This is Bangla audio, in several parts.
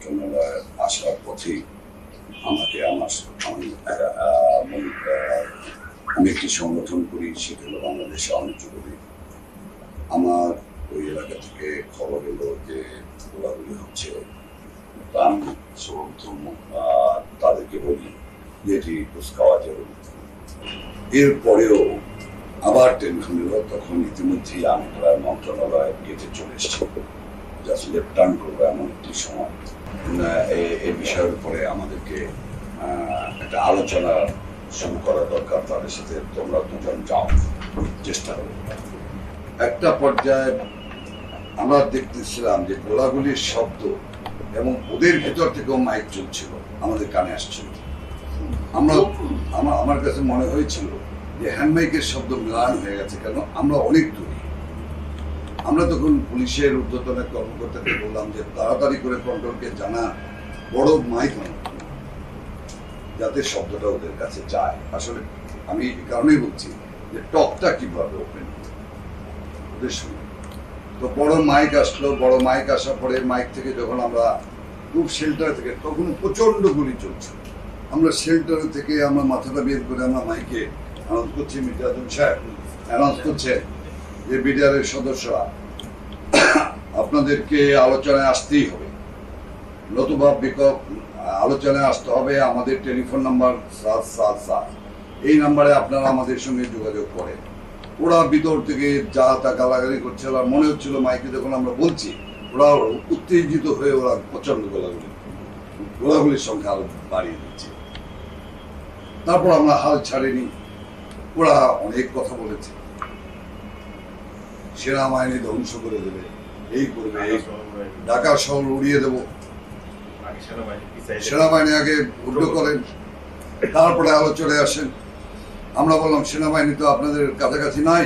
মন্ত্রণালয়ে আসার পথেই আমাকে আমি একটি সংগঠন করি, সেটা হলো বাংলাদেশ আওয়ামী লীগ। আমার ওই এলাকা থেকে খবর এলো যে গোলাগুলি হচ্ছে। আমি সর্বপ্রথম তাদেরকে বলি যে এটি কুচকাওয়াজ যাবে। এরপরেও আবার টেলিফোন এলো, তখন ইতিমধ্যেই আমি প্রায় মন্ত্রণালয়ে গেটে চলে এসেছি, জাস্ট লেফট টার্ন করবো এমন একটি সময়। এই বিষয়ের উপরে আমাদেরকে একটা আলোচনা শুরু করা দরকার তাদের সাথে। তোমরা দুজন যাও, চেষ্টা করো। একটা পর্যায়ে আমরা দেখতেছিলাম যে গোলাগুলির শব্দ এবং ওদের ভেতর থেকেও মাইক চলছিল, আমাদের কানে আসছিল। আমার কাছে মনে হয়েছিল যে হ্যান্ড মাইকের শব্দ মিলান হয়ে গেছে, কেন আমরা অনেক দূরে। আমরা তখন পুলিশের ঊর্ধ্বতন কর্মকর্তাকে বললাম যে তাড়াতাড়ি করে কন্ট্রোলকে জানা, বড় মাইক যাতে শব্দটা ওদের কাছে যায়। আসলে আমি এই কারণেই বলছি যে টকটা কিভাবে ওপেন ওদের সঙ্গে। তো বড় মাইক আসলো, বড় মাইক আসার পরে মাইক থেকে যখন আমরা খুব শেল্টার থেকে, তখন প্রচন্ড গুলি চলছে। আমরা শেল্টার থেকে আমরা মাথাটা বের করে আমরা মাইকে অ্যানাউন্স করছি, মির্জাতুল সাহেব অ্যানাউন্স করছে যে বিডিআরের সদস্যরা আপনাদেরকে আলোচনায় আসতেই হবে, নতুবা আলোচনায় আসতে হবে। আমাদের টেলিফোন নাম্বার 777, এই নাম্বারে আপনারা আমাদের সঙ্গে যোগাযোগ করেন। ওরা ভিতর থেকে যা তা গালাগালি করছে, আর মনে হচ্ছিল মাইকে যখন আমরা বলছি ওরা উত্তেজিত হয়ে ওরা প্রচন্ড গোলাগুলির সংখ্যা আরো বাড়িয়ে দিচ্ছে। তারপর আমরা হাল ছাড়িনি, ওরা অনেক কথা বলেছে, সেনাবাহিনী ধ্বংস করে দেবে, এই করবে, ঢাকা শহর উড়িয়ে দেব। সেনাবাহিনী আগে উল্টো করেন, তারপরে আলোচনায় আসেন। আমরা বললাম সেনাবাহিনী তো আপনাদের কাছাকাছি নাই,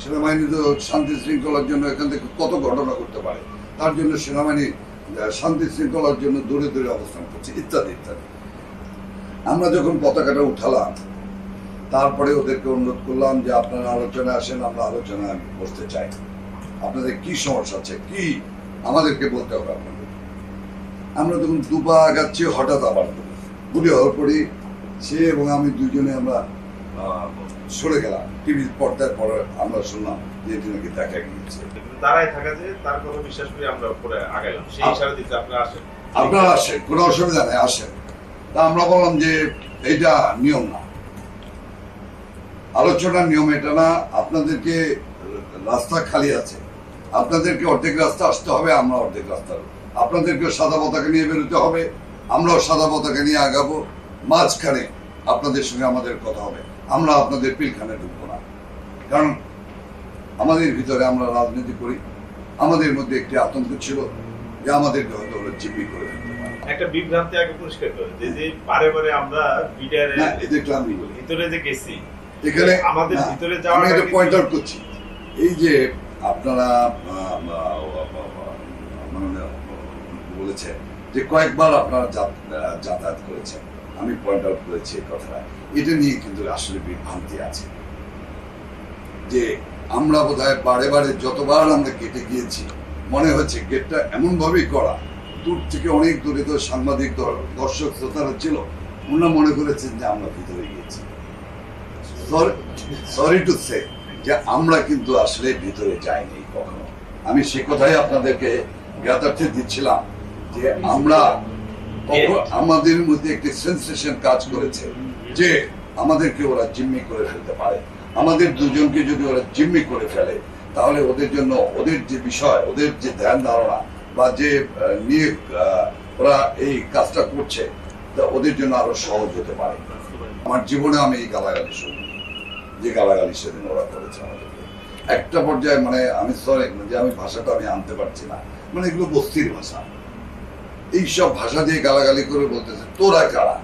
সেনাবাহিনী তো শান্তি শৃঙ্খলার জন্য এখান থেকে কত ঘটনা করতে পারে, তার জন্য সেনাবাহিনী শান্তি শৃঙ্খলার জন্য দূরে দূরে অবস্থান করছে, ইত্যাদি ইত্যাদি। আমরা যখন পতাকাটা উঠালাম, তারপরে ওদেরকে অনুরোধ করলাম যে আপনারা আলোচনায় আসেন, আমরা আলোচনায় বসতে চাই, আপনাদের কি সমস্যা আছে, কি আমাদেরকে বলতে হবে আপনাদের। আমরা তখন দুপা আগাচ্ছি, হঠাৎ আবার গুলি হওয়ার পরে সে এবং আমি দুজনে আমরা সরে গেলাম। টিভির পর্দার পরে আমরা শুনলাম যে এটি নাকি দেখা গিয়েছে। দাঁড়ায় থাকা যে তার কথা বিশ্বাস করে আমরা পরে আগাইলাম, সেই ইশারা দিতে আপনারা আসেন, কোনো অসুবিধা নেই, আসেন। তা আমরা বললাম যে এইটা নিয়ম না, আলোচনার নিয়ম এটা না, আপনাদেরকে রাস্তা খালি আছে, আপনাদেরকে অর্ধেক রাস্তা আসতে হবে, আমরা অর্ধেক রাস্তা, আপনাদেরকে সাদা পতাকা নিয়ে বেরোতে হবে, আমরাও সাদা পতাকা নিয়ে আগাবো, মাঝখানে আপনাদের সঙ্গে আমাদের কথা হবে, আমরা আপনাদের পিলখানে ঢুকবো না। কারণ আমাদের ভিতরে আমরা রাজনীতি করি, আমাদের মধ্যে একটি আতঙ্ক ছিল যে আমাদেরকে হয়তো ওরা জিম্মি করে ফেলতে পারে। একটা বিভ্রান্তি আগে পরিষ্কার করে যে বারে বারে আমরা বিডিআরের ভিতরে যে গেছি, এখানে আমাদের ভিতরে যাওয়ার আমি এটা পয়েন্ট আউট করছি। এই যে আপনারা বলেছেন যে কয়েকবার আপনারা যাতায়াত করেছেন, আমি পয়েন্ট আউট করেছি এই কথাটা। এটা নিয়ে কিন্তু আসলে বিভ্রান্তি আছে যে আমরা বোধহয় বারে বারে যতবার আমরা গেটে গিয়েছি, মনে হচ্ছে গেটটা এমন ভাবেই করা, দূর থেকে অনেক দূরে তো সাংবাদিক দর্শক শ্রোতারা ছিল, ওনারা মনে করেছেন যে আমরা ভিতরে গিয়েছি। সরি টু সে যে আমরা কিন্তু আসলে ভিতরে যাইনি কখনো। আমি সে কথাই আপনাদেরকে জ্ঞাতার্থে দিচ্ছিলাম যে আমরা আমাদের মধ্যে একটি সেন্সেশন কাজ করেছে যে আমাদেরকে ওরা জিম্মি করে ফেলতে পারে। আমাদের দুজনকে যদি ওরা জিম্মি করে ফেলে, তাহলে ওদের জন্য ওদের যে বিষয়, ওদের যে ধ্যান ধারণা বা যে নিয়ে ওরা এই কাজটা করছে, তা ওদের জন্য আরো সহজ হতে পারে। আমার জীবনে আমি এই গালাগালি শুনি, যে গালাগালি সেদিন ওরা করেছে আমাদেরকে। একটা পর্যায়ে মানে আমি সরি যে আমি ভাষাটা আমি আনতে পারছি না, মানে এগুলো বস্তির ভাষা, এইসব ভাষা দিয়ে গালাগালি করে বলতেছে তোরা কারা,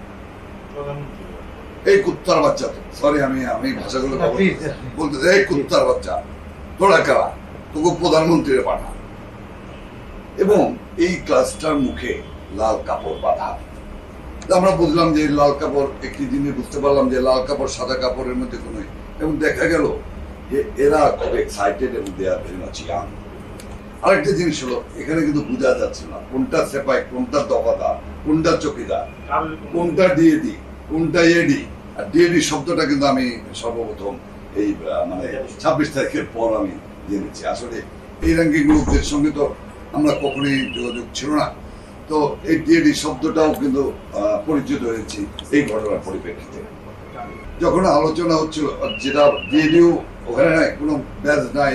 এই কুত্তার বাচ্চা, তো সরি আমি ভাষাগুলো বলতেছে এই কুত্তার বাচ্চা, তোরা কারা, তোকে প্রধানমন্ত্রীর পাঠা। এবং এই ক্লাসটার মুখে লাল কাপড় বাঁধা। আমরা বুঝলাম যে লাল কাপড়, একটি জিনিস বুঝতে পারলাম যে লাল কাপড় সাদা কাপড়ের মধ্যে কোনো, এবং দেখা গেল যে এরা খুব এক্সাইটেড এবং দে আর ভেরি মাচ ইয়াং। আরেকটা জিনিস হলো, এখানে কিন্তু বোঝা যাচ্ছে না কোনটা সেপাই, কোনটা দফাদার, কোনটা চকিদার, কোনটা ডিএডি, কোনটা এডি। আর ডিএডি শব্দটা কিন্তু আমি সর্বপ্রথম এই মানে 26 তারিখের পর আমি জেনেছি। আসলে এই র্যাঙ্কিং গ্রুপদের সঙ্গে তো আমরা কখনোই যোগাযোগ ছিল না। তো এই ডিএডি শব্দটাও কিন্তু পরিচিত হয়েছি এই ঘটনার পরিপ্রেক্ষিতে। যখন আলোচনা হচ্ছিল, যেটা ডিএডিও ওখানে নাই, কোনো ব্যাজ নাই,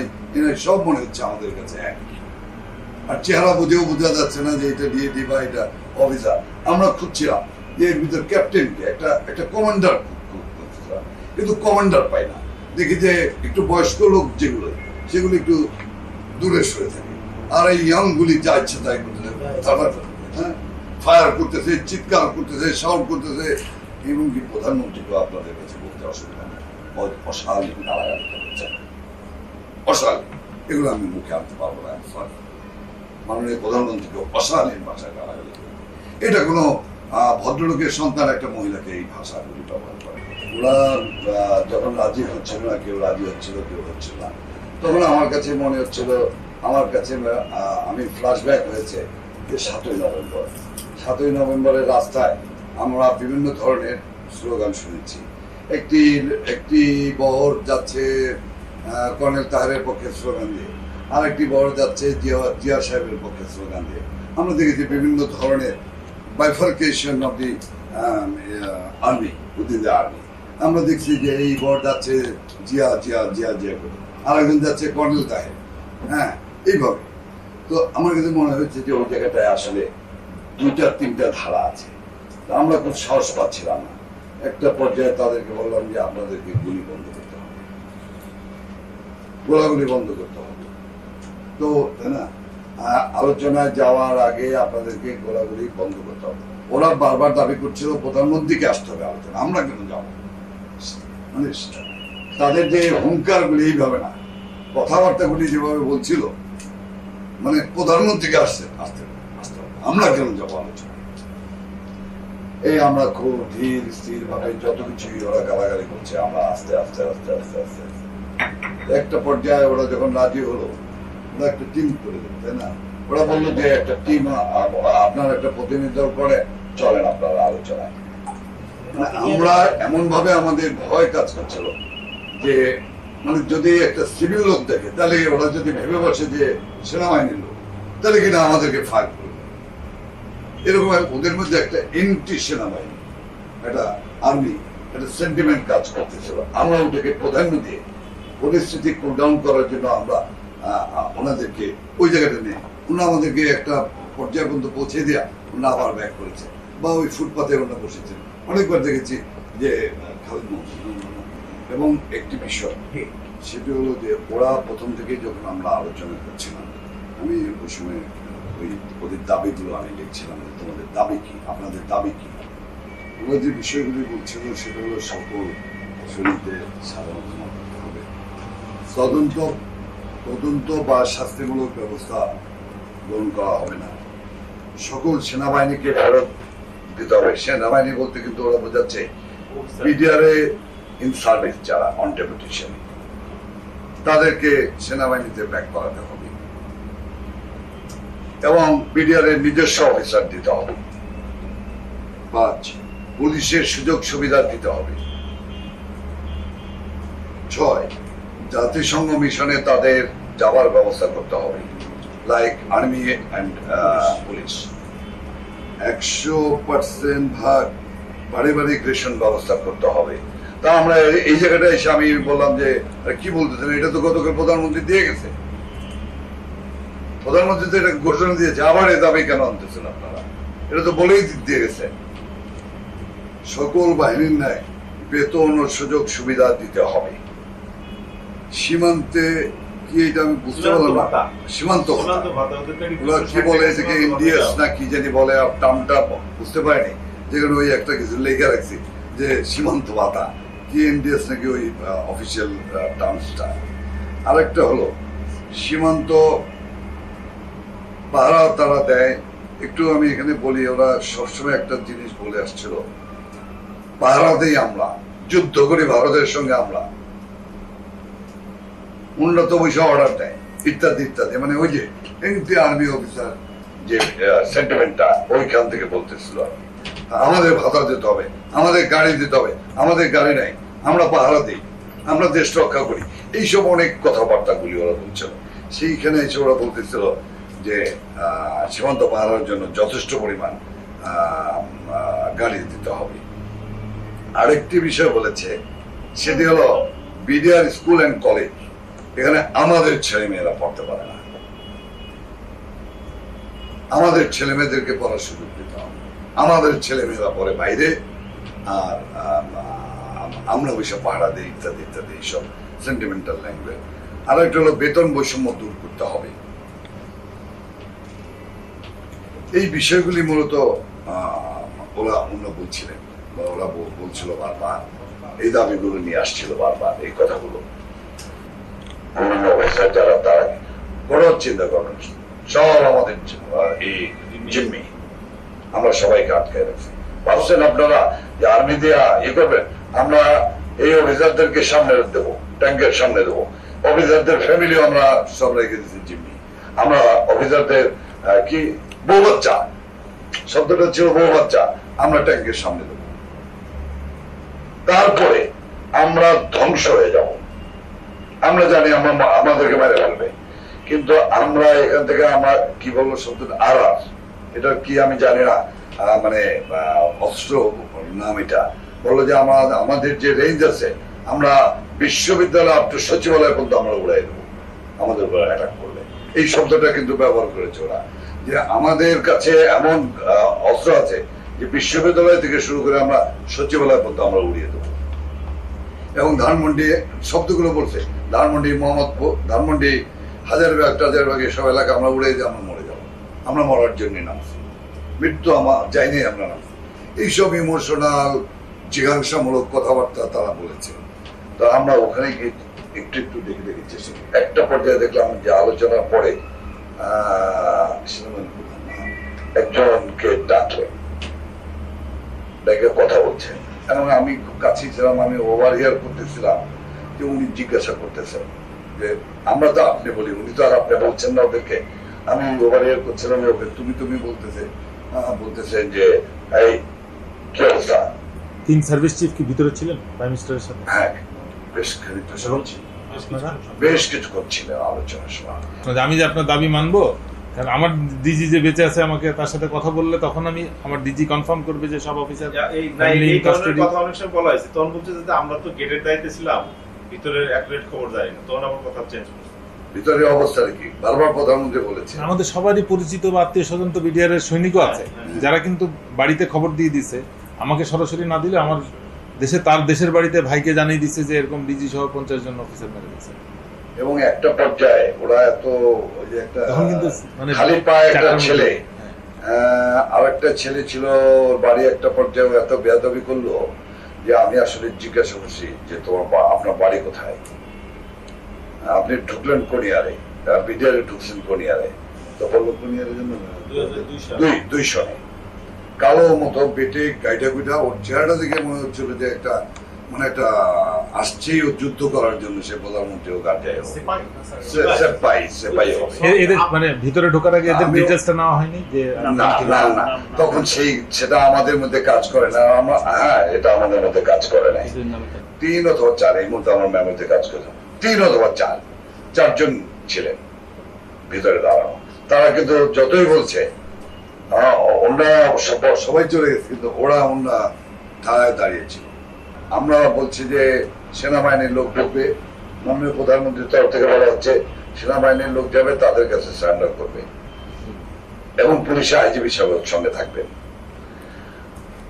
সব মনে হচ্ছে আমাদের কাছে এক। আর চেহারা বুঝেও বোঝা যাচ্ছে না যে এটা ডিএডি বা এটা অফিসার। আমরা খুঁজছিলাম যে এর ভিতর ক্যাপ্টেনকে, একটা কমান্ডার, কিন্তু কমান্ডার পাই না। দেখি যে একটু বয়স্ক লোক যেগুলো, সেগুলো একটু দূরে সরে থাকে। আর এই ইয়াং গুলি যা ইচ্ছে তাই করতেছে, ফায়ার করতেছে, চিৎকার করতেছে, সাউন্ড করতেছে। এমনকি প্রধানমন্ত্রীকে আপনাদের কাছে বলতে অসুবিধা নেই, অশালীন গালাগালি করছে, অশালীন। এগুলো আমি মুখে আনতে পারবো না, মাননীয় প্রধানমন্ত্রীকে অশালীন ভাষায় গালাগালি করে। এটা কোনো ভদ্রলোকের সন্তান একটা মহিলাকে এই ভাষাগুলি ব্যবহার করে। ওরা যখন রাজি হচ্ছিল না, কেউ রাজি হচ্ছিল, কেউ হচ্ছিল না, তখন আমার কাছে মনে হচ্ছিল, আমার কাছে আমি ফ্ল্যাশব্যাক হয়েছে যে 7ই নভেম্বর। 7ই নভেম্বরের রাস্তায় আমরা বিভিন্ন ধরনের স্লোগান শুনেছি। একটি বহর যাচ্ছে কর্নেল তাহেরের পক্ষে স্লোগান দিয়ে, আরেকটি বহর যাচ্ছে জিয়া সাহেবের পক্ষে স্লোগান দিয়ে। আমরা দেখেছি বিভিন্ন ধরনের bifurcation of the army, within the army. আমরা দেখছি যে এই বহর যাচ্ছে জিয়া জিয়া জিয়া জিয়া করে, আরেকজন যাচ্ছে কর্নেল তাহের, হ্যাঁ, এইভাবে। তো আমার কাছে মনে হচ্ছে যে ওই জায়গাটায় আসলে 2-3টা ধারা আছে। আমরা খুব সাহস পাচ্ছিলাম না। একটা পর্যায়ে তাদেরকে বললাম যে আপনাদেরকে গুলি বন্ধ করতে হবে, গোলাগুলি বন্ধ করতে হবে। তো তাই না, আলোচনায় যাওয়ার আগে আপনাদেরকে গোলাগুলি বন্ধ করতে হবে। ওরা বারবার দাবি করছিল প্রধানমন্ত্রীকে আসতে হবে আলোচনা, আমরা কেন যাবো? মানে তাদের যে হুঙ্কার গুলি এইভাবে না, কথাবার্তা গুলি যেভাবে বলছিল, মানে প্রধানমন্ত্রীকে আসতে আসতে আসতে হবে, আমরা কেন যাবো আলোচনা? এই আমরা খুব ধীর স্থির ভাবে যত কিছুই ওরা গালাগালি করছে, আমরা আস্তে আস্তে আস্তে আস্তে আস্তে একটা পর্যায়ে ওরা যখন রাজি হলো, ওরা একটা টিম করে দিল, তাই না? ওরা বললো যে একটা টিম, আপনার একটা প্রতিনিধিত্ব করে চলেন আপনারা আলোচনায়। আমরা এমন ভাবে আমাদের ভয় কাজ করছিল যে মানে যদি একটা সিভিল লোক দেখে, তাহলে ওরা যদি ভেবে বসে যে সেনাবাহিনীর লোক, তাহলে কিনা আমাদেরকে ফায়ার করবে। এরকম ওদের মধ্যে একটা এন্টি সেনাবাহিনী, একটা আর্মি, একটা সেন্টিমেন্ট কাজ করতেছিল। আমরা ওটাকে প্রাধান্য দিয়ে পরিস্থিতি কুল ডাউন করার জন্য আমরা ওনাদেরকে ওই জায়গাটা নিয়ে, ওনারা আমাদেরকে একটা পর্যায় পর্যন্ত পৌঁছে দেওয়া, ওনারা আবার ব্যাক করেছে, বা ওই ফুটপাতে ওনারা বসেছেন। অনেকবার দেখেছি যে খালিদ মোহাম্মদ। এবং একটি বিষয় সেটি হলো যে ওরা প্রথম থেকে যখন আমরা আলোচনা করছিলাম, আমি ওই সময় ওদের দাবিগুলো আমি লিখছিলাম, তোমাদের দাবি কি, আপনাদের দাবি কি। ওরা যে বিষয়গুলি বলছিল সেটা হলো সকল শহীদদের সাধারণ করতে হবে, তদন্ত বা শাস্তিমূলক ব্যবস্থা গ্রহণ করা হবে না, সকল সেনাবাহিনীকে ফেরত দিতে হবে। সেনাবাহিনী বলতে কিন্তু ওরা বোঝাচ্ছে বিডিআরে ইন সার্ভিস যারা অন ডেপুটেশন, তাদেরকে সেনাবাহিনীতে ব্যাক করাতে হবে এবং বিডিআর এর নিজস্ব অফিসার দিতে হবে। 5, পুলিশের সুযোগ সুবিধা দিতে হবে। 6, জাতিসংঘ মিশনে তাদের যাওয়ার ব্যবস্থা করতে হবে, লাইক আর্মি অ্যান্ড পুলিশ। 100% ভাগ পারিবারিক রেশন ব্যবস্থা করতে হবে। তা আমরা এই জায়গাটা এসে আমি বললাম যে কি বলতেছেন, এটা তো গতকাল প্রধানমন্ত্রী দিয়ে গেছে, প্রধানমন্ত্রী তো এটা ঘোষণা দিয়েছে, আবার এ দাবি কেন আনতেছেন আপনারা? এটা তো বলেই দিয়ে গেছে। সকল বাহিনীর ন্যায় বেতন ও সুযোগ সুবিধা দিতে হবে। সীমান্তে কি, এটা আমি বুঝতে পারলাম না, সীমান্ত ওরা কি বলে, এটাকে ইন্ডিয়াস না কি জানি বলে, টার্মটা বুঝতে পারিনি। যেখানে ওই একটা কিছু লেখা রাখছি যে সীমান্ত ভাতা, কি ইন্ডিয়াস নাকি ওই অফিসিয়াল টার্মসটা। আরেকটা হলো সীমান্ত পাহারা তারা দেয়। একটু আমি এখানে বলি, ওরা সবসময় একটা জিনিস বলে আসছিল, পাহারা দেই আমরা, যুদ্ধ করি ভারতের সঙ্গে আমরা, উন্নত পয়সা অর্ডার দেয়। ইত্যাদি ইত্যাদি, মানে ওই যে এনটি আর্মি অফিসার যে সেন্টিমেন্টটা ওইখান থেকে বলতেছিল আমাদের ভাতা দিতে হবে, আমাদের গাড়ি দিতে হবে, আমাদের গাড়ি নাই, আমরা পাহারা দিই, আমরা দেশ রক্ষা করি, এইসব অনেক কথাবার্তাগুলি ওরা বলছিল। সেইখানে এসে ওরা বলতেছিল যে সীমান্ত পাহারার জন্য যথেষ্ট পরিমাণ গাড়ি দিতে হবে। আরেকটি বিষয় বলেছে, সেটি হলো বিডিআর স্কুল অ্যান্ড কলেজ, এখানে আমাদের ছেলে মেয়েরা পড়তে পারে না, আমাদের ছেলে মেয়েদেরকে পড়ার সুযোগ দিতে হবে, আমাদের ছেলে মেয়েরা পড়ে বাইরে, আর আমরা ওইসব পাহারা দিই ইত্যাদি ইত্যাদি, এইসব সেন্টিমেন্টাল ল্যাঙ্গুয়েজ। আর একটা হলো বেতন বৈষম্য দূর করতে হবে। এই বিষয়গুলি মূলত ওরা অন্য বলছিলেন, বা ওরা বলছিল বারবার, এই দাবিগুলো নিয়ে আসছিল বারবার, এই কথাগুলো। যারা তারা কোনো চিন্তা করবেন, সব আমাদের এই জিম্মি, আমরা সবাইকে আটকে রাখছি। ভাবছেন আপনারা যে আর্মি দিয়ে ইয়ে করবেন? আমরা এই অফিসারদেরকে সামনে দেবো, ট্যাঙ্কের সামনে দেবো, অফিসারদের ফ্যামিলিও আমরা সব রেখে দিচ্ছি জিম্মি। আমরা অফিসারদের কি বউ বাচ্চা, শব্দটা ছিল বউ বাচ্চা, আমরা ট্যাঙ্কের সামনে দেবো। তারপরে আমরা ধ্বংস হয়ে যাব। আমরা জানি আমরা আমাদেরকে মেরে ফেলবে, কিন্তু আমরা এখান থেকে আমরা কি বলবো শব্দটা আর এটা কি আমি জানি না, মানে অস্ত্র নাম এটা বললো যে আমাদের যে রেঞ্জ আছে, আমরা বিশ্ববিদ্যালয় আপ টু সচিবালয় পর্যন্ত আমরা উড়াই দেবো আমাদের উপর অ্যাটাক করলে। এই শব্দটা কিন্তু ব্যবহার করেছে ওরা, যে আমাদের কাছে এমন অস্ত্র আছে যে বিশ্ববিদ্যালয় থেকে শুরু করে আমরা সচিবালয় পর্যন্ত আমরা উড়িয়ে দেবো। এবং ধানমন্ডি শব্দগুলো বলছে, ধানমন্ডি, মোহাম্মদপুর, ধানমন্ডি, হাজারবাগ টাজারবাগ এসব এলাকা আমরা উড়ে দিয়ে আমরা মরে যাবো, আমরা মরার জন্য নামছি, মৃত্যু আমার যাইনি আমরা নামছি। এইসব ইমোশনাল জিজ্ঞাসামূলক কথাবার্তা তারা বলেছে। তো আমরা ওখানে গিয়ে একটু একটু দেখে দেখেছি। একটা পর্যায়ে দেখলাম যে আলোচনার পরে একজনকে ডাকলেন, ডেকে কথা বলছেন, এবং আমি খুব কাছেই ছিলাম, আমি ওভার হিয়ার করতেছিলাম যে উনি জিজ্ঞাসা করতেছেন যে আমরা তো আপনি বলি, উনি তো আর আপনি বলছেন না ওদেরকে, আমি ওভার হিয়ার করছিলাম, ওকে তুমি তুমি বলতেছেন যে এই কি অবস্থা। তিন সার্ভিস চিফ কি ভিতরে ছিলেন প্রাইম মিনিস্টারের সাথে? হ্যাঁ, বেশ কিছু করছিলেন আলোচনার সময়। আমি যে আপনার দাবি মানবো, কারণ আমার ডিজি যে বেঁচে আছে, আমাকে তার সাথে কথা বললে তখন আমি আমার ডিজি কনফার্ম করবে যে সব অফিসার এই কথা অনেক সময় বলা হয়েছে। তখন বলছে যে আমরা তো গেটের দায়িত্বে ছিলাম, ভিতরের অ্যাকুরেট খবর জানি না, তখন আমার কথা চেঞ্জ করছে। ভিতরে অবস্থা কি বারবার প্রধানমন্ত্রী বলেছে, আমাদের সবারই পরিচিত বা আত্মীয় স্বজন তো বিডিআর এর সৈনিকও আছে, যারা কিন্তু বাড়িতে খবর দিয়ে দিছে, আমাকে সরাসরি না দিলে আমার দেশে, তার দেশের বাড়িতে ভাইকে জানিয়ে দিচ্ছে যে এরকম ডিজি সহ 50 জন অফিসার মেরে গেছে। এবং একটা পর্যায়ে ওরা এত ওই যে একটা কিন্তু মানে খালি পায়ে একটা ছেলে, আর একটা ছেলে ছিল ওর বাড়ি, একটা পর্যায়ে এত বেয়াদবি করলো যে আমি আসলে জিজ্ঞাসা করছি যে তোমার আপনার বাড়ি কোথায়, আপনি ঢুকলেন কোনিয়ারে, বিডিআরে ঢুকছেন কোনিয়ারে, তো বললো কোনিয়ারের জন্য 2 সনে কালো মতো বেটে গাইডা গুইডা, ওর চেহারাটা দেখে মনে হচ্ছিল যে একটা মানে একটা আসছেই ও যুদ্ধ করার জন্য, সে প্রধানমন্ত্রী ও গার্জিয়ায় এদের মানে ভিতরে ঢোকার আগে এদের ডিটেইলসটা নেওয়া হয়নি যে না তখন সেটা আমাদের মধ্যে কাজ করে না। আমরা হ্যাঁ, এটা আমাদের মধ্যে কাজ করে নাই। 3 অথবা 4 এই মুহূর্তে আমার মেমোরিতে কাজ করে, 3 অথবা 4 জন ছিলেন ভিতরে দাঁড়ানো। তারা কিন্তু যতই বলছে ওরা সবাই চলে গেছে, কিন্তু ওরা ওরা ধারায় দাঁড়িয়েছিল। আমরা বলছি যে সেনাবাহিনীর লোক ঢুকবে, মাননীয় প্রধানমন্ত্রীর তরফ থেকে বলা হচ্ছে সেনাবাহিনীর লোক যাবে, তাদের কাছে সারেন্ডার করবে এবং পুলিশ আইজিবি সঙ্গে থাকবে,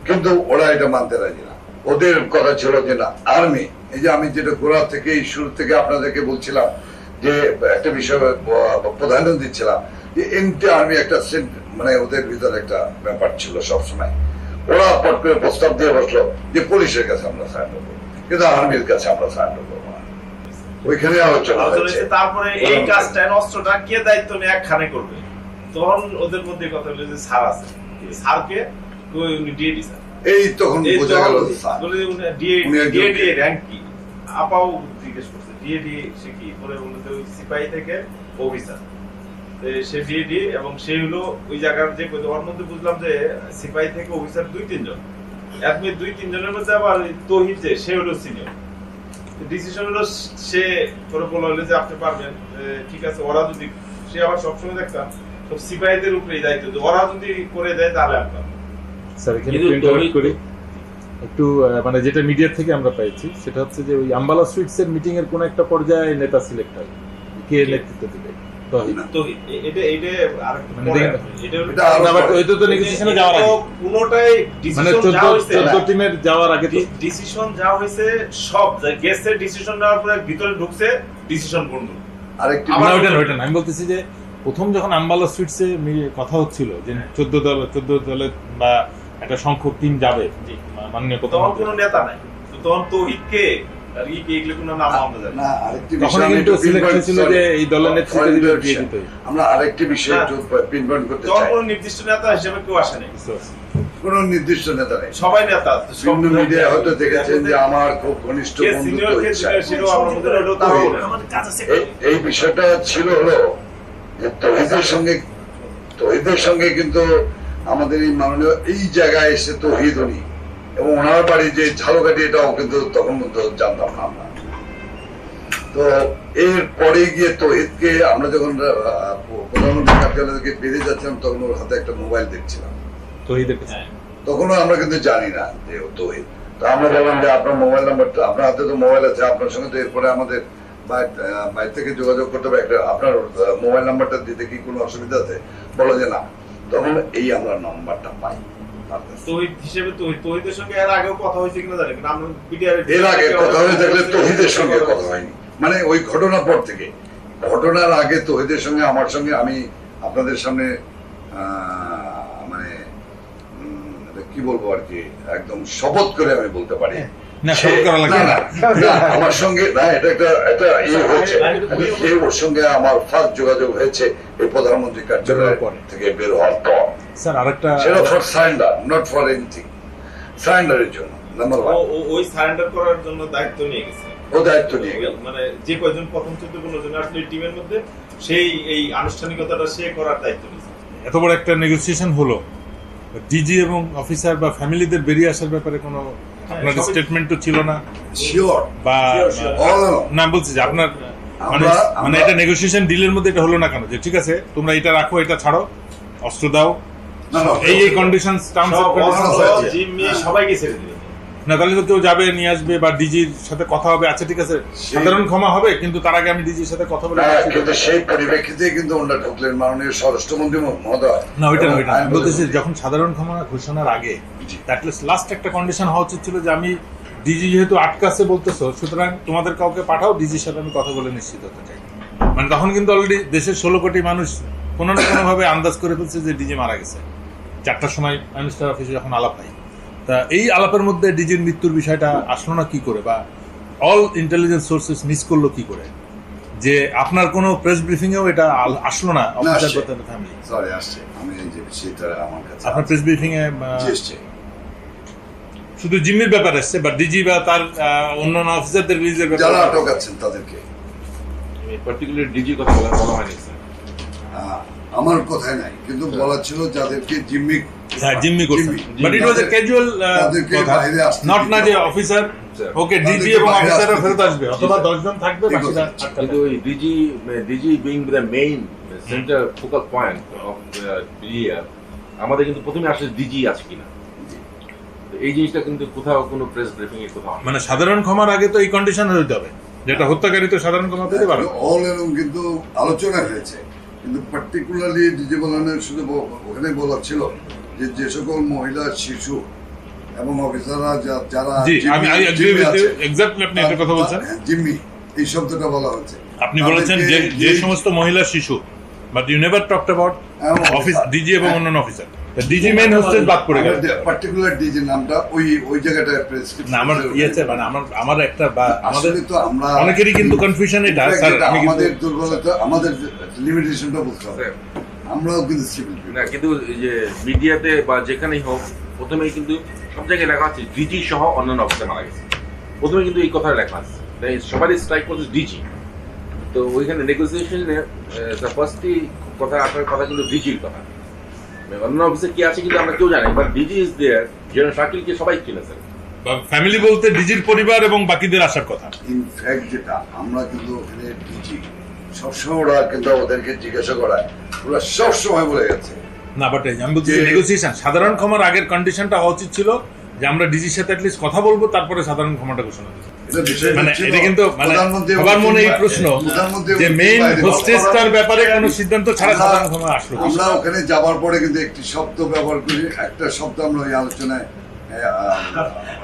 কিন্তু ওরা এটা মানতে রাজি না। ওদের কথা ছিল যে না আর্মি, এই যে আমি যেটা গোড়া থেকে শুরু থেকে আপনাদেরকে বলছিলাম যে একটা বিষয় প্রাধান্য দিচ্ছিলাম যে এনটি আর্মি একটা মানে ওদের ভিতরে একটা ব্যাপার ছিল সবসময়। ওরা পট করে প্রস্তাব দিয়ে বসলো যে পুলিশের কাছে আমরা সারেন্ডার করবো, কিন্তু আর্মির কাছে আমরা সারেন্ডার করবো না। ওইখানে আলোচনা হয়েছে। তারপরে এই কাজটা অস্ত্রটা কে দায়িত্ব নিয়ে একখানে করবে, তখন ওদের মধ্যে কথা হলো যে স্যার আছে, স্যারকে উনি ডিএডি স্যার, এই তখন বোঝা গেল ডিএডি র্যাঙ্ক কি, আপাও জিজ্ঞেস করছে ডিএডি সে কি, পরে বলতে ওই সিপাহী থেকে অফিসার, সে ডিএডি এবং সে হলো ওই জায়গার যে ওর মধ্যে বুঝলাম যে সিপাহী থেকে অফিসার 2-3 জন, এমনি 2-3 জনের মধ্যে আবার তহিদ যে সে হলো সিনিয়র। ডিসিশন হলো সে করে বলা হলো যে আপনি পারবেন, ঠিক আছে। ওরা যদি, সে আবার সবসময় দেখতাম সব সিপাহীদের উপরেই দায়িত্ব, যে ওরা যদি করে দেয় তাহলে আমি পারবো। স্যার এখানে ইন্টারাপ্ট করি একটু, মানে যেটা মিডিয়া থেকে আমরা পেয়েছি সেটা হচ্ছে যে ওই আম্বালা সুইটস এর মিটিং এর কোন একটা পর্যায়ে নেতা সিলেক্ট হয়, কে নেতৃত্ব দিবে? তহিদ। এটা আরেকটু মানে পরে, দেখেন, এটা হলো না, but ওই তো নেগোসিয়েশনে যাওয়ার আগে, কোনোটাই মানে ডিসিশন যাওয়া হয়েছে 14 টিমের যাওয়ার আগে তো ডিসিশন যাওয়া হয়েছে, সব গেছে ডিসিশন নেওয়ার পরে ভিতরে ঢুকছে ডিসিশন বন্ধ। আরেকটি না, ওইটা না, আমি বলতেছি যে প্রথম যখন আম্বালা সুইটসে কথা হচ্ছিল যে 14 দলের বা একটা সংখ্যক টিম যাবে মাননীয় তখন প্রধানমন্ত্রী, কোনো নেতা নাই, তো তখন তৌহিদকে আর ই এগুলো কোনো নাম আমরা জানি না। না, আরেকটি তখন বিষয় আমি কিন্তু একটু সিলেক্ট pinpoint হয়েছিল করি। যে এই দলের নেতৃত্ব দিতে Foreign দিয়ে direction। দিতে আমরা আরেকটি বিষয় একটু পিনপয়েন্ট করতে তখন চাই। কোনো নির্দিষ্ট নেতা হিসেবে কেউ আসে নাই, কোনো নির্দিষ্ট নেতা নেই। সবাই নেতা। বিভিন্ন মিডিয়া হয়তো দেখেছেন যে আমার খুব ঘনিষ্ঠ কে বন্ধু সিনিয়র কে তৌহিদ জুনিয়র সাহেব। সেটাও আমার মধ্যে হলো তাও আমাদের কাজ আছে। এই বিষয়টা ছিল হলো যে তৌহিদের সঙ্গে কিন্তু আমাদের এই মাননীয় এই জায়গায় এসে তৌহিদ উনি এবং ওনার বাড়ি যে ঝালকাঠি, এটাও কিন্তু তখন মধ্যে জানতাম না আমরা। তো এর পরে গিয়ে তৌহিদকে আমরা যখন প্রধানমন্ত্রী কার্যালয় থেকে বেরিয়ে যাচ্ছিলাম তখন ওর হাতে একটা মোবাইল দেখছিলাম, তৌহিদের কাছে। তখনও আমরা কিন্তু জানি না যে ও তৌহিদ। তো আমরা বললাম যে আপনার মোবাইল নাম্বারটা, আপনার হাতে তো মোবাইল আছে, আপনার সঙ্গে তো এরপরে আমাদের বাইরে থেকে যোগাযোগ করতে হবে, একটা আপনার মোবাইল নাম্বারটা দিতে কি কোনো অসুবিধা আছে? বলো যে না। তখন এই আমরা নাম্বারটা পাই। তৌহিদ হিসেবে তৌহিদের সঙ্গে এর আগেও কথা হয়েছে কিনা জানি না, আমরা বিটিআর এর আগে কথা হয়ে থাকলে তৌহিদের সঙ্গে কথা হয়নি, মানে ওই ঘটনার পর থেকে। ঘটনার আগে তৌহিদের সঙ্গে আমার সঙ্গে, আমি আপনাদের সামনে মানে কি বলবো আর কি, একদম শপথ করে আমি বলতে পারি না, শপথ করা লাগবে না। আমার সঙ্গে না, এটা একটা ইয়ে হয়েছে, ওর সঙ্গে আমার ফার্স্ট যোগাযোগ হয়েছে এই প্রধানমন্ত্রী কার্যালয় থেকে বের হওয়ার পর। স্যার আরেকটা, সেটা for surrender, not for anything, সারেন্ডারের জন্য। নাম্বার ওয়ান, ওই সারেন্ডার করার জন্য দায়িত্ব নিয়ে গেছে, ও দায়িত্ব নিয়ে গেল। মানে যে কয়জন প্রথম 14-15 জন আসলে টিমের মধ্যে সেই এই আনুষ্ঠানিকতাটা সে করার দায়িত্ব নিয়েছে। এত বড় একটা নেগোসিয়েশন হলো, ডিজি এবং অফিসার বা ফ্যামিলিদের বেরিয়ে আসার ব্যাপারে কোনো আপনার স্টেটমেন্ট তো ছিল না শিওর বা Sure. না, বলছি যে আপনার মানে মানে এটা নেগোসিয়েশন ডিলের মধ্যে এটা হলো না কেন, যে ঠিক আছে তোমরা এটা রাখো, এটা ছাড়ো, অস্ত্র দাও, এই কন্ডিশনস টার্মস সব অফ কন্ডিশনস অস্ত্র, আছে জিম নিয়ে সবাইকে ছেড়ে দিল। না, তাহলে তো কেউ যাবে নিয়ে আসবে বা ডিজির সাথে কথা হবে, আচ্ছা ঠিক আছে সাধারণ ক্ষমা হবে, কিন্তু তার আগে আমি ডিজির সাথে কথা বলে না, কিন্তু সেই পরিপ্রেক্ষিতে কিন্তু ওনারা ঢুকলেন মাননীয় স্বরাষ্ট্রমন্ত্রী মহোদয়। না, ওইটা এবং ওইটা আইন বলতেছি প্রতিমন্ত্রী। যখন সাধারণ ক্ষমা ঘোষণার আগে জি। অ্যাটলিস্ট লাস্ট একটা কন্ডিশন হওয়া উচিত ছিল যে আমি ডিজি যেহেতু আটকাছে বলতেছো, সুতরাং তোমাদের কাউকে পাঠাও, ডিজির সাথে আমি কথা বলে নিশ্চিত হতে চাই। মানে তখন কিন্তু অলরেডি দেশের 16 কোটি মানুষ কোনো না কোনো ভাবে আন্দাজ করে ফেলছে যে ডিজি মারা গেছে। 4টার সময় মিনিস্টার অফিসে যখন আলাপ হয়, তা এই আলাপের মধ্যে ডিজির মৃত্যুর বিষয়টা আসলো না কি করে, বা অল ইন্টেলিজেন্স সোর্সেস মিস করলো কি করে, যে আপনার কোনো প্রেস ব্রিফিং এও এটা আসলো না অফিসার আসছে। কথা ফ্যামিলি? সরি, আসছে, আমি এই যে সেটা আমার কাছে আপনার প্রেস ব্রিফিং এ জি, এসছে। শুধু জিম্মির ব্যাপার আসছে, বা ডিজি বা তার অন্যান্য অফিসারদের রিলিজের যারা ব্যাপার আটক আছেন তাদেরকে পার্টিকুলার ডিজি কথা বলা হয়নি স্যার। আমার কথাই নাই, কিন্তু বলা ছিল যাদেরকে জিম্মি হ্যাঁ জিম্মি করছে, জিম্মি। But it was A casual তাদেরকে কথা, বাইরে আসতে নট না যে দিতে হবে। অফিসার ওকে ডিজি তাদেরকে এবং বাইরে অফিসাররা আসতে ফেরত দিতে আসবে, হবে। অথবা 10 জন থাকবে, ঠিক বাকিরা আছে। আটকাবে। কিন্তু ওই DG being the main centre focal point of year, আমাদের কিন্তু প্রথমে আসলে ডিজি আছে কিনা, তো এই জিনিসটা কিন্তু কোথাও কোনো প্রেস ব্রিফিং এ কোথাও মানে সাধারণ ক্ষমার আগে তো এই কন্ডিশন হয়ে যাবে, যেটা হত্যাকারী তো সাধারণ ক্ষমা পেতে পারে। অল এরকম কিন্তু আলোচনা হয়েছে, কিন্তু পার্টিকুলারলি ডিজি বলানের শুধু ওখানে বলা ছিল যে যে সকল মহিলা, শিশু এবং অফিসাররা যারা জি, আমি আই এগ্রি উইথ ইউ, আছে, এক্স্যাক্টলি আপনি এটা কথা বলছেন। হ্যাঁ, জিম্মি এই শব্দটা বলা হচ্ছে। আপনি বলেছেন যে যে সমস্ত মহিলা, শিশু, but you never talked about office DG এবং অন্যান্য অফিসার। ডিজি মেইন হোস্টেজ বাদ পড়ে গেল। পার্টিকুলার ডিজি নামটা ওই জায়গাটায় প্রেসক্রিপশন না, আমার ইয়েছে মানে আমার একটা বা আমাদের আসলে তো আমরা অনেকেরই কিন্তু কনফিউশন এটা স্যার, আমি কিন্তু আমাদের দুর্বলতা, আমাদের লিমিটেশনটা বুঝতে হবে। স্যার। আমরাও কিন্তু সিভিল না, কিন্তু এই যে মিডিয়াতে বা যেখানেই হোক প্রথমেই কিন্তু সব জায়গায় লেখা আছে ডিজি সহ অন্যান্য অফিসার মারা গেছে, প্রথমে কিন্তু এই কথা লেখা আছে, তাই সবারই স্ট্রাইক করছে ডিজি। তো তো ওইখানে নেগোসিয়েশনে ফার্স্টলি কথা আসার কথা কিন্তু ডিজির কথা, অন্য অফিসে কি আছে কিন্তু আমরা কেউ জানি, but DG is there, general শাকিলকে সবাই চিনেছেন। ফ্যামিলি বলতে ডিজির পরিবার এবং বাকিদের আসার কথা। ইনফ্যাক্ট যেটা আমরা কিন্তু ওখানে ডিজি সবসময় ওরা কিন্তু ওদেরকে জিজ্ঞাসা করায়, ওরা সবসময় বলে গেছে না, বাট আমি বলছি নেগোসিয়েশন, সাধারণ ক্ষমার আগের কন্ডিশনটা হওয়া উচিত ছিল যে আমরা ডিজির সাথে অ্যাটলিস্ট কথা বলবো, তারপরে সাধারণ ক্ষমাটা ঘোষণা করবো। মানে এটা কিন্তু মানে সবার মনে এই প্রশ্ন যে মেইন হোস্টেসটার ব্যাপারে কোনো সিদ্ধান্ত ছাড়া সাধারণ ক্ষমা আসলো। আমরা ওখানে যাবার পরে কিন্তু একটি শব্দ ব্যবহার করি, একটা শব্দ আমরা ওই আলোচনায়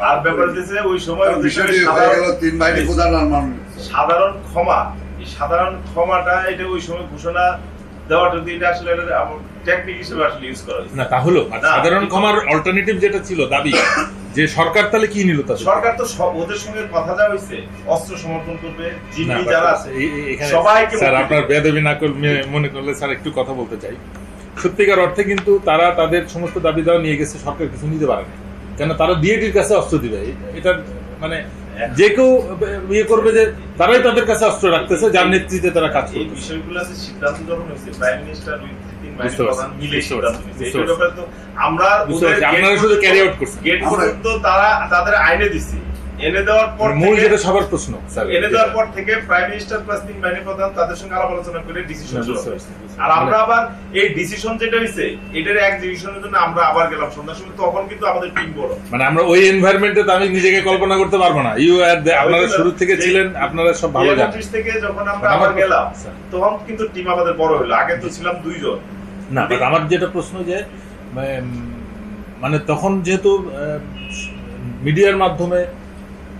আর ব্যাপার হচ্ছে ওই সময় বিষয়টি হয়ে গেল 3 বাহিনী প্রধান আর মাননীয় সাধারণ ক্ষমা, এই সাধারণ ক্ষমাটা এটা ওই সময় ঘোষণা দেওয়াটা এটা আসলে টেকনিক হিসেবে আসলে ইউজ করা হয়েছে না, তা হলো সাধারণ ক্ষমার অল্টারনেটিভ যেটা ছিল দাবি, যে সরকার তাহলে কি নিল তাদের? সরকার তো ওদের সঙ্গে কথা যা হইছে অস্ত্র সমর্পণ করবে, জিম্মি না, যারা আছে এখানে সবাইকে স্যার আপনার বেয়াদবি না করলে মনে করলে স্যার একটু কথা বলতে চাই। সত্যিকার অর্থে কিন্তু তারা তাদের সমস্ত দাবি দাওয়া নিয়ে গেছে, সরকার কিছু নিতে পারে না, কেন তারা ডিএটির কাছে অস্ত্র দিবে। এটা মানে যে কেউ ইয়ে করবে যে তারাই তাদের কাছে অস্ত্র রাখতেছে, যার নেতৃত্বে তারা কাজ এই করছে। বিষয়গুলো আছে সিদ্ধান্ত যখন হয়েছে প্রাইম মিনিস্টার ওই 3 বাহিনী বুঝতে পারছি, প্রধান মিলে বুঝতে সিদ্ধান্ত পারছি, নিয়েছে। বুঝতে এই ব্যাপারে তো আমরা বুঝতে ওদের পারছি, আপনারা শুধু ক্যারি আউট করছেন। গেট পর্যন্ত তারা তাদের আইনে দিছি, এনে দেওয়ার পর মূল থেকে যেটা সবার প্রশ্ন স্যার, এনে দেওয়ার পর থেকে প্রাইম মিনিস্টার প্লাস 3 বাহিনী প্রধান তাদের সঙ্গে আলাপ আলোচনা করে ডিসিশন বুঝতে শুরু পারছি, হয়েছে। বুঝতে আর পারছি। আমরা আবার এই ডিসিশন যেটা হইছে এটার এক ডিসিশনের জন্য আমরা আবার গেলাম সন্ধ্যার সময়, তখন কিন্তু আমাদের টিম বড়, মানে আমরা ওই এনভায়রনমেন্টে তো আমি নিজেকে কল্পনা করতে পারবো না। ইউ আর আপনারা শুরু থেকে ছিলেন, আপনারা সব ভালো জানেন। অফিস থেকে যখন আমরা আবার গেলাম তখন কিন্তু টিম আমাদের বড় হলো, আগে তো ছিলাম 2 জন। না, বাট আমার যেটা প্রশ্ন যে মানে তখন যেহেতু মিডিয়ার মাধ্যমে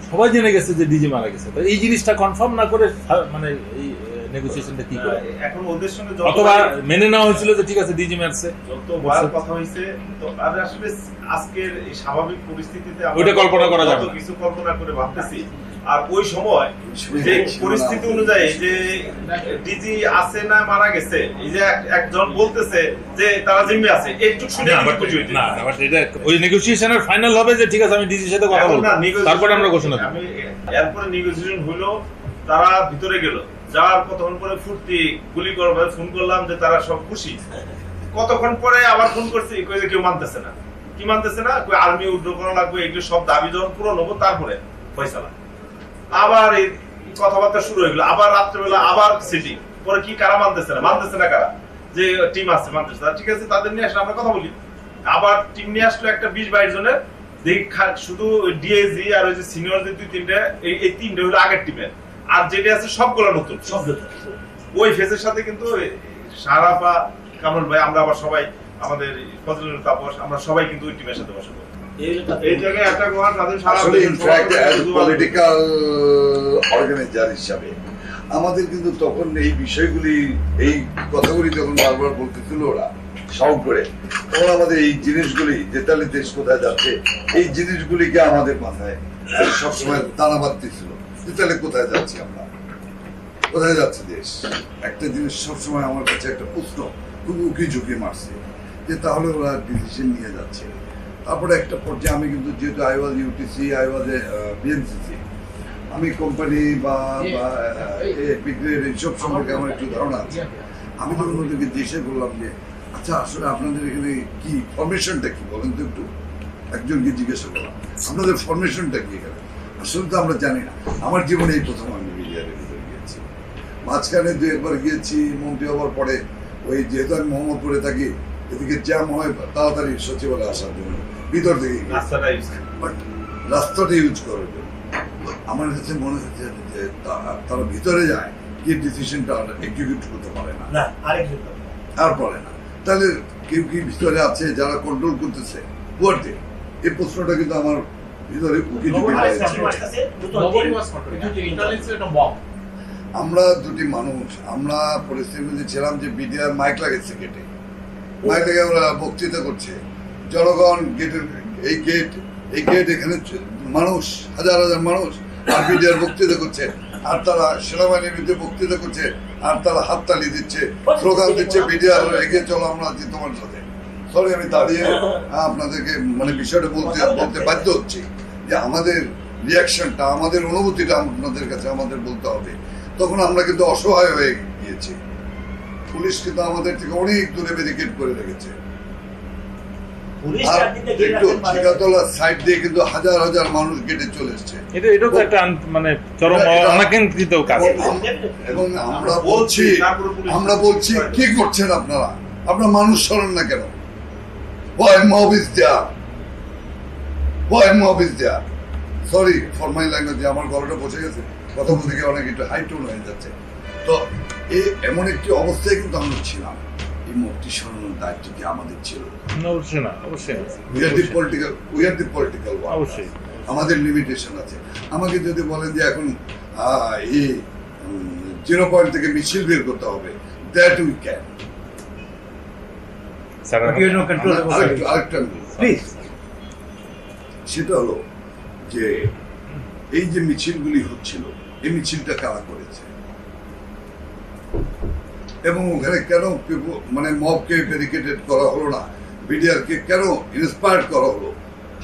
সবাই জেনে গেছে যে ডিজি মারা গেছে, তো এই জিনিসটা কনফার্ম না করে মানে এই নেগোসিয়েশনটা কি করে? এখন ওদের সঙ্গে অথবা মেনে নেওয়া হয়েছিল যে ঠিক আছে ডিজি মারছে, যতবার কথা হইছে তো আর আসলে আজকের এই স্বাভাবিক পরিস্থিতিতে আমরা ওইটা কল্পনা করা যাবে কত না। কিছু কল্পনা করে ভাবতেছি। আর ওই সময় যে পরিস্থিতি অনুযায়ী যে ডিজি আছে না মারা গেছে, এই যে একজন বলতেছে যে তারা জিম্মি আছে, একটু শুনে না, but এটা ওই নেগোসিয়েশনের ফাইনাল হবে যে ঠিক আছে আমি ডিজির সাথে কথা বলবো, তারপরে আমরা ঘোষণা দেব। এরপরে নেগোসিয়েশন হলো, তারা ভিতরে গেল, যাওয়ার কতক্ষণ পরে ফুর্তি গুলি করবে, ফোন করলাম যে তারা সব খুশি। কতক্ষণ পরে আবার ফোন করছি, কই যে কেউ মানতেছে না। কি মানতেছে না? কই আর্মি উইথড্র করা লাগবে, এগুলো সব দাবি যখন পূরণ হবো তারপরে ফয়সালা। আবার এই কথাবার্তা শুরু হয়ে গেল, আবার রাত্রেবেলা আবার সিটিং পরে কি কারা মানতেছে না কারা, যে টিম আছে মানতেছে না, ঠিক আছে তাদের নিয়ে আসলে আমরা কথা বলি। আবার টিম নিয়ে আসলো একটা 20-22 জনের, দেখি শুধু ডিএজি আর ওই যে সিনিয়র যে 2-3টা, এই 3টে হলো আগের টিমের, আর যেটা আছে সবগুলো নতুন। ওই ফেসের সাথে কিন্তু সারাপা, কামরুল ভাই, আমরা আবার সবাই, আমাদের ফজলুল তাপস, আমরা সবাই কিন্তু ওই টিমের সাথে বসে এই জায়গায় একটা গোয়ার তাদের সারা পলিটিক্যাল অর্গানাইজার হিসাবে আমাদের কিন্তু তখন এই বিষয়গুলি, এই কথাগুলি যখন বারবার বলতেছিল ওরা সাউন্ড করে, তখন আমাদের এই জিনিসগুলি, যেতালি দেশ কোথায় যাচ্ছে, এই জিনিসগুলিকে আমাদের মাথায় সবসময় দানা বাঁধতেছিল। যেতালি কোথায় যাচ্ছি আমরা, কোথায় যাচ্ছে দেশ, একটা জিনিস সবসময় আমার কাছে একটা প্রশ্ন খুব উকি ঝুঁকি মারছে যে তাহলে ওরা ডিসিশন নিয়ে যাচ্ছে। তারপরে একটা পর্যায়ে আমি কিন্তু যেহেতু I was UTC, I was BNCC, আমি কোম্পানি বা এইসব সম্পর্কে আমার একটু ধারণা আছে। আমি তখন ওদেরকে জিজ্ঞেস করলাম যে আচ্ছা আসলে আপনাদের এখানে কি ফরমেশনটা কি বলেন তো একটু। একজনকে জিজ্ঞাসা করলাম আপনাদের ফরমেশনটা কি এখানে, আসলে তো আমরা জানি না। আমার জীবনে এই প্রথম আমি মিডিয়ারের ভিতরে গিয়েছি, মাঝখানে 2-1বার গিয়েছি মন্ত্রী হওয়ার পরে। ওই যেহেতু আমি মোহাম্মদপুরে থাকি, এদিকে জ্যাম হয় তাড়াতাড়ি সচিবালয়ে আসার জন্য ভিতর থেকে রাস্তাটা ইউজ করার জন্য। আমার কাছে মনে হচ্ছে যে তারা ভিতরে যায় গিয়ে ডিসিশনটা এক্সিকিউট করতে পারে না, আর পারে না। তাহলে কেউ কি ভিতরে আছে যারা কন্ট্রোল করতেছে ওয়ার্ডে? এই প্রশ্নটা কিন্তু আমার ভিতরে উকি ঝুঁকি আমরা দুটি মানুষ, আমরা পরিস্থিতিতে ছিলাম যে বিডিআর মাইক লাগেছে গেটে, মাইক লাগে আমরা বক্তৃতা করছে, জনগণ গেটের এই গেট এখানে মানুষ, হাজার হাজার মানুষ, আর বিডিআর বক্তৃতা করছে, আর তারা সেনাবাহিনীর বিরুদ্ধে বক্তৃতা করছে, আর তারা হাততালি দিচ্ছে, স্লোগান দিচ্ছে, বিডিআর এগিয়ে চলো, আমরা আছি তোমার সাথে। সরি আমি দাঁড়িয়ে আপনাদেরকে মানে বিষয়টা বলতে বাধ্য হচ্ছি যে আমাদের রিয়াকশনটা, আমাদের অনুভূতিটা আপনাদের কাছে আমাদের বলতে হবে তখন আমরা কিন্তু অসহায় হয়ে গিয়েছি। পুলিশ কিন্তু আমাদের থেকে অনেক দূরে ব্যারিকেড করে রেখেছে। পুলিশ আর চারদিকে ঘিরে একটু রাখতে পারে। ঠিকাতলার সাইড দিয়ে কিন্তু হাজার হাজার মানুষ গেটে চলে এসছে। এটাও তো একটা মানে চরম অনাকাঙ্ক্ষিত কাজ। এবং আমরা বলছি কি করছেন আপনারা? আপনারা মানুষ সরেন না কেন? Why mob is there? Why mob is there? Sorry for my language, আমার গলাটা বসে গেছে, কথা বলতে গিয়ে অনেক একটু হাই টোন হয়ে যাচ্ছে। তো এই এমন একটি অবস্থায় কিন্তু আমরা ছিলাম, এই মবটি সরানোর দায়িত্ব কি আমাদের ছিল? অবশ্যই না, অবশ্যই না। We are the political one. অবশ্যই। আমাদের লিমিটেশন আছে। আমাকে যদি বলেন যে এখন এই 0 পয়েন্ট থেকে মিছিল বের করতে হবে, দ্যাট উই ক্যান। আরেকটা প্লিজ সেটা হলো যে এই যে মিছিলগুলি হচ্ছিল, এই মিছিলটা কারা করেছে এবং ওখানে কেন মানে মবকে ব্যারিকেডেড করা হলো না, বিডিআরকে কেন ইন্সপায়ার করা হলো?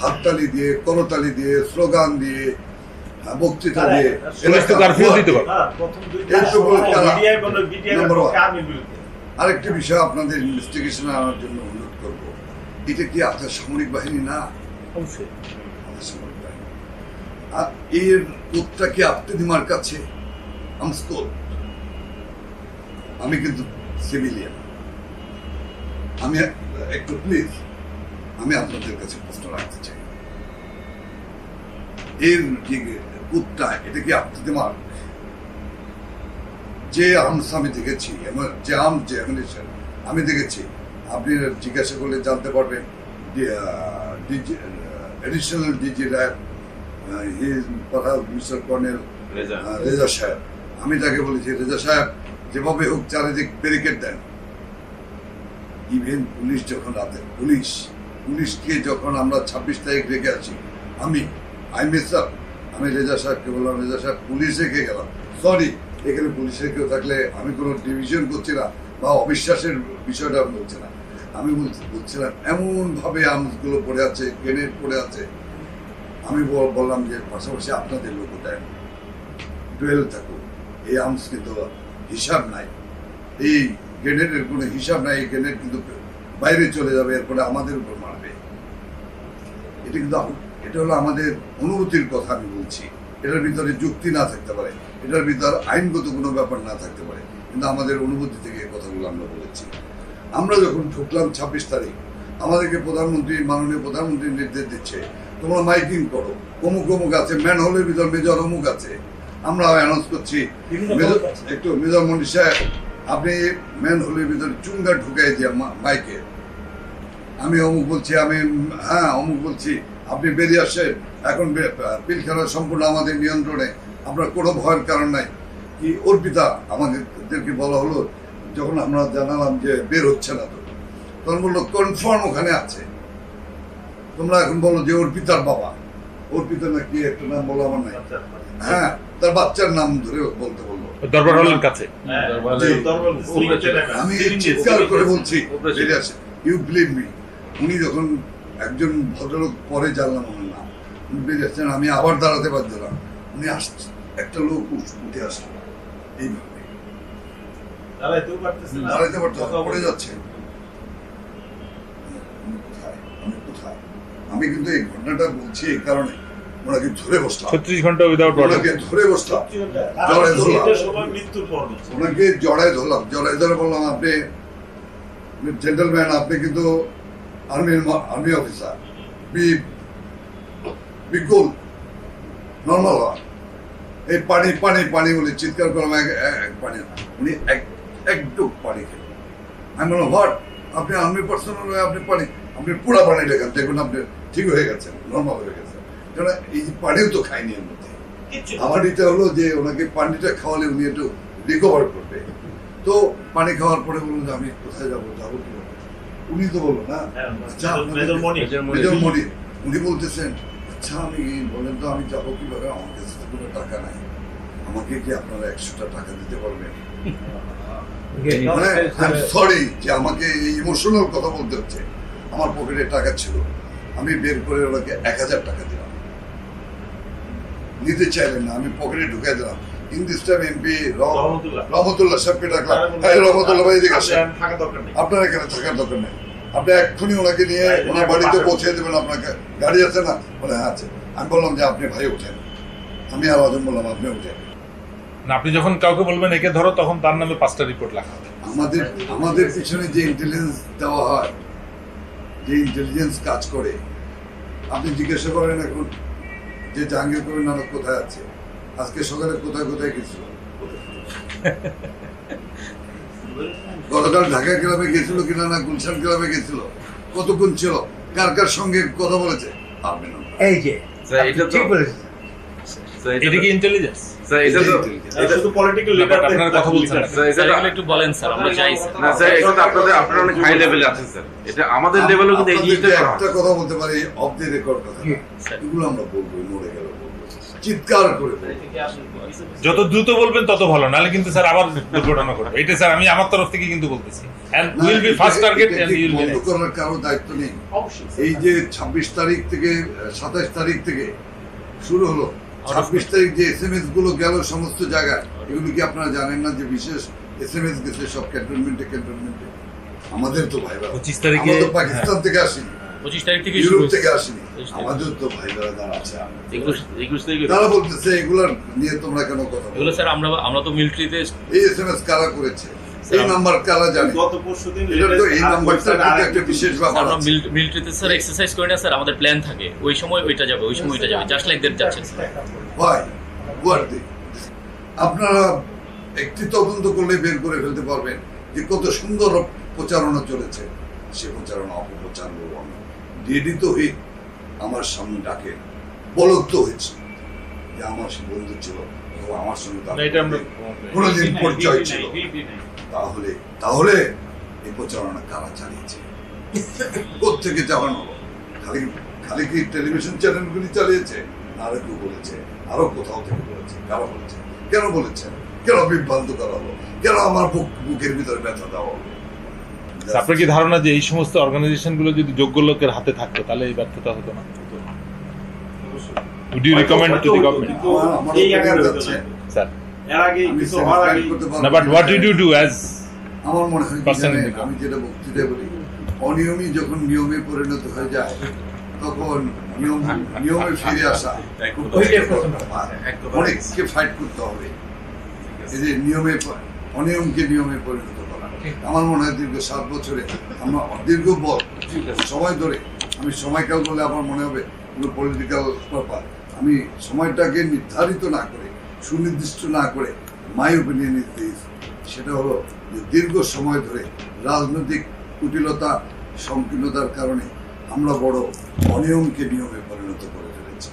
হাততালি দিয়ে, করতালি দিয়ে, স্লোগান দিয়ে, বক্তৃতা দিয়ে, কারফিউ দিতে পারে। আরেকটি বিষয় আপনাদের ইনভেস্টিগেশন আনার জন্য অনুরোধ করব, এটা কি আপনার সামরিক বাহিনী না? অবশ্যই। আমাদের সামরিক বাহিনী। আর এর কোডটা কি আপনার কাছে? আমি কিন্তু সিভিলিয়ান। আমি একটু প্লিজ আমি আপনাদের কাছে প্রশ্ন রাখতে চাই, এর যে কোডটা এটা কি আপনার? যে আর্মস আমি দেখেছি, যে আর্মস যে অ্যামিনিশন আমি দেখেছি, আপনি জিজ্ঞাসা করলে জানতে পারবেন। Additional DG RAB mister colonel Reza সাহেব, আমি তাকে বলেছি, রেজা সাহেব যেভাবে হোক চারিদিক ব্যারিকেড দেন। ইভেন পুলিশ যখন রাতে পুলিশকে যখন আমরা 26 তারিখ রেখে আছি, আমি রেজা সাহেবকে বললাম, রেজা সাহেব পুলিশ রেখে গেলাম, সরি এখানে পুলিশের কেউ থাকলে আমি কোনো ডিভিশন করছি না বা অবিশ্বাসের বিষয়টা বলছি না, আমি বলছিলাম এমন ভাবে আর্মসগুলো পড়ে আছে, গ্রেনেড পড়ে আছে। আমি বললাম যে পাশাপাশি আপনাদের লোক দেন, ডুয়েল থাকুক, এই আর্মস কিন্তু হিসাব নাই, এই গ্রেনেডের কোনো হিসাব নাই, এই গ্রেনেড কিন্তু বাইরে চলে যাবে, এরপরে আমাদের উপর মারবে। এটা কিন্তু এটা হলো আমাদের অনুভূতির কথা আমি বলছি, এটার ভিতরে যুক্তি না থাকতে পারে, এটার ভিতরে আইনগত কোনো ব্যাপার না থাকতে পারে, কিন্তু আমাদের অনুভূতি থেকে এই কথাগুলো আমরা বলেছি। আমরা যখন ঢুকলাম 26 তারিখ, আমাদেরকে মাননীয় প্রধানমন্ত্রী নির্দেশ দিচ্ছে, তোমরা মাইকিং করো, অমুক অমুক আছে, ম্যান হোলের ভিতর মেজর অমুক আছে। আমরা অ্যানাউন্স করছি, একটু মেজর মন্ডি সাহেব আপনি ম্যান হোলের ভিতরে চুঙ্গা ঢুকাই দিয়া মাইকে, আমি অমুক বলছি, অমুক বলছি, আপনি বেরিয়ে আসেন, এখন পিলখানা সম্পূর্ণ আমাদের নিয়ন্ত্রণে, আপনার কোনো ভয়ের কারণ নাই। কি অর্পিতা আমাদেরকে বলা হলো, যখন আমরা জানালাম যে বের হচ্ছে না, তখন বললো কনফার্ম ওখানে আছে, তোমরা এখন বলো যে অর্পিতার বাবা, অর্পিতা না কি একটা নাম বলো আমার নাই, তার বাচ্চার নাম ধরে বলতে বললো দরবার হলের কাছে। আমি চিৎকার করে বলছি, ইউ বিলিভ মি, উনি যখন একজন ভদ্রলোক পরে জানলাম ওনার নাম, উনি বেরিয়ে আসছেন, আমি আবার দাঁড়াতে পারছিলাম, উনি আসছে, একটা লোক উঠে আসলো এইভাবে, দাঁড়াইতে পারতো, পড়ে যাচ্ছে। আমি কিন্তু এই ঘটনাটা বলছি এই কারণে, ওনাকে ধরে বসলাম 36 ঘন্টা উইদাউট ওয়াটার, ওনাকে ধরে বসলাম, ওনাকে জড়ায় ধরে বললাম, আপনি জেন্টলম্যান, আপনি কিন্তু আর্মি অফিসার, বিকুল নর্মাল হওয়া, এই পানি পানি পানি বলে চিৎকার করলাম, এক পানি, উনি একটু পানি খেলেন। আমি বললাম, হোয়াট, আপনি আর্মি পার্সোনাল হয়ে আপনি পানি, আপনি পুরা পানি লেখেন, দেখবেন আপনি ঠিক হয়ে গেছেন, নর্মাল হয়ে গেছেন, কারণ এই পানিও তো খাইনি এর মধ্যে। আমার এটা হলো যে ওনাকে পানিটা খাওয়ালে উনি একটু রিকভার করবে। তো পানি খাওয়ার পরে বলুন যে আমি কোথায় যাবো কি, উনি তো বললো না, মেজর মনি, উনি বলতেছেন, আচ্ছা আমি বলেন তো আমি যাবো কিভাবে, আমার কাছে তো কোনো টাকা নাই, আমাকে কি আপনারা 100টা টাকা দিতে পারবেন? সরি যে আমাকে ইমোশনাল কথা বলতে হচ্ছে, আমার পকেটে টাকা ছিল, আমি বের করে ওনাকে 1000 টাকা দিলাম, নিতে চাইলেন না, আমি পকেটে ঢুকে দিলাম, in this time MP রহমতুল্লাহ। রহমতুল্লাহ সাহেবকে ডাকলাম, তারা বললো, হ্যাঁ রহমতুল্লাহ ভাই এদিকে আসেন, আপনার থাকা দরকার নেই। আপনার এখানে থাকার দরকার নেই, আপনি এক্ষুনি ওনাকে নিয়ে ওনার বাড়িতে পৌঁছে দেবেন, আপনাকে গাড়ি আছে না? বলে হ্যাঁ আছে। আমি বললাম যে আপনি ভাই ওঠেন, আমি আর আজম বললাম আপনি ওঠেন। না, আপনি যখন কাউকে বলবেন একে ধরো, তখন তার নামে 5টা রিপোর্ট লেখা হবে। আমাদের পিছনে যে ইন্টেলিজেন্স দেওয়া হয়, যে ইন্টেলিজেন্স কাজ করে, আপনি জিজ্ঞাসা করেন এখন যে জাহাঙ্গীর কবির নানক কোথায় আছে, আজকে সকালে কোথায় কোথায় গেছিল, গতকাল ঢাকা ক্লাবে গেছিল কিনা, না গুলশান ক্লাবে গেছিল, কতক্ষণ ছিল, কার কার সঙ্গে কথা বলেছে, পারবেন না। এই যে স্যার, এটা তো- ঠিক বলেছেন। স্যার, এটা এটা কি তো- ইন্টেলিজেন্স? স্যার, এটা তো- এটা শুধু পলিটিক্যাল না, but লিডারদের আপনারা কথা বলছেন না। স্যার, এটা স্যার তো- এগুলো একটু বলেন স্যার, আমরা চাই স্যার। না স্যার, এটা তো আপনারা অনেক হাই লেভেলে আছেন স্যার। এটা আমাদের লেভেলেও কিন্তু এই জিনিসটা আপনাদেরকে করা একটা হয়। কথা বলতে পারি, অফ দি রেকর্ড কথা, স্যার। এগুলো আমরা বলবো, মরে গেল বলবো, চিৎকার করে বলবো। যত দ্রুত বলবেন তত ভালো, নাহলে কিন্তু স্যার আবার দুর্ঘটনা ঘটবে। এটা স্যার আমি আমার তরফ থেকে কিন্তু বলতেছি, এন্ড না, উইল বি ফার্স্ট টার্গেট এটা এন্ড ঠিক ইউ উইল বি বন্ধ করার কারো দায়িত্ব নেই। এই যে 26 তারিখ থেকে 27 তারিখ থেকে শুরু হলো, 26 তারিখ যে SMS গুলো গেল সমস্ত জায়গায়, এগুলো কি আপনারা জানেন না যে বিশেষ SMS গেছে সব ক্যান্টনমেন্টে? আমাদের তো ভাইরা 25 তারিখে, আমরা তো পাকিস্তান থেকে আসিনি, 25 তারিখ থেকে ইউরোপ শুরু হয়েছে। থেকে আসিনি, 25 তারিখ। আমাদের তো ভাইরা যারা আছে, 21 তারিখে তারা বলতেছে এগুলার নিয়ে তোমরা কেন কথা বলো? এগুলো স্যার আমরা তো মিলিটারিতে এই SMS কারা করেছে, এই নাম্বার কারা জানে? গত পরশুদিন এটা তো এই নাম্বারটার কিন্তু একটা বিশেষ ব্যাপার আমরা আছে। মিলিটারিতে স্যার এক্সারসাইজ করি না স্যার, আমাদের প্ল্যান থাকে ওই সময় ওইটা যাবে, ওই সময় ওইটা যাবে, জাস্ট লাইক দ্যাট যাচ্ছে স্যার। Why? What the? আপনারা একটি তদন্ত করলে বের করে ফেলতে পারবেন যে কত সুন্দর প্রচারণা চলেছে। সে প্রচারণা অপপ্রচার বলবো আমি। ডিডি তো আমার সামনে ডাকে, বলক তো হয়েছে যে আমার সে বন্ধু ছিল, ও আমার সঙ্গে তার না, এটা আমরা কোনোদিন পরিচয় ছিল। তাহলে এই প্রচারণা কারা চালিয়েছে, কোথেকে চালানো হলো? খালি কি টেলিভিশন চ্যানেলগুলি চালিয়েছে? আরো কেউ বলেছে, আরো কোথাও থেকে বলেছে, কারা বলেছে, কেন বলেছেন, কেন বিভ্রান্ত করা হলো, কেন আমার বুকের ভিতরে ব্যথা দেওয়া হলো? আপনার কি ধারণা যে এই সমস্ত অর্গানাইজেশন গুলো যদি যোগ্য লোকের হাতে থাকতো তাহলে এই ব্যর্থতা হতো না? Would you recommend to the government? আমার এই opinion আকারে যাচ্ছে, স্যার, এর আগে আমি কিছু হওয়ার আগে satisfied করতে পারবো না, বাট না। What did you do as আমার মনে হয় কি Person জানেন, in the আমি যেটা বক্তৃতায় বলি, অনিয়মই যখন নিয়মে পরিণত হয়ে যায়, তখন নিয়মে ফিরে আসা খুব ওইটাই কষ্ট। প্রথম। অনেককে ফাইট করতে হবে, এই যে অনিয়মকে নিয়মে পরিণত করা। আমার মনে হয় দীর্ঘ 7 বছরে আমরা সময় ধরে, আমি সময়কাল বলে আমার মনে হবে পলিটিক্যাল ব্যাপার, আমি সময়টাকে নির্ধারিত না করে, সুনির্দিষ্ট না করে মাই ওপিনিয়ন ইজ দিস, সেটা হলো যে দীর্ঘ সময় ধরে রাজনৈতিক কুটিলতা, সংকীর্ণতার কারণে আমরা বড় অনিয়মকে নিয়মে পরিণত করে ফেলেছি।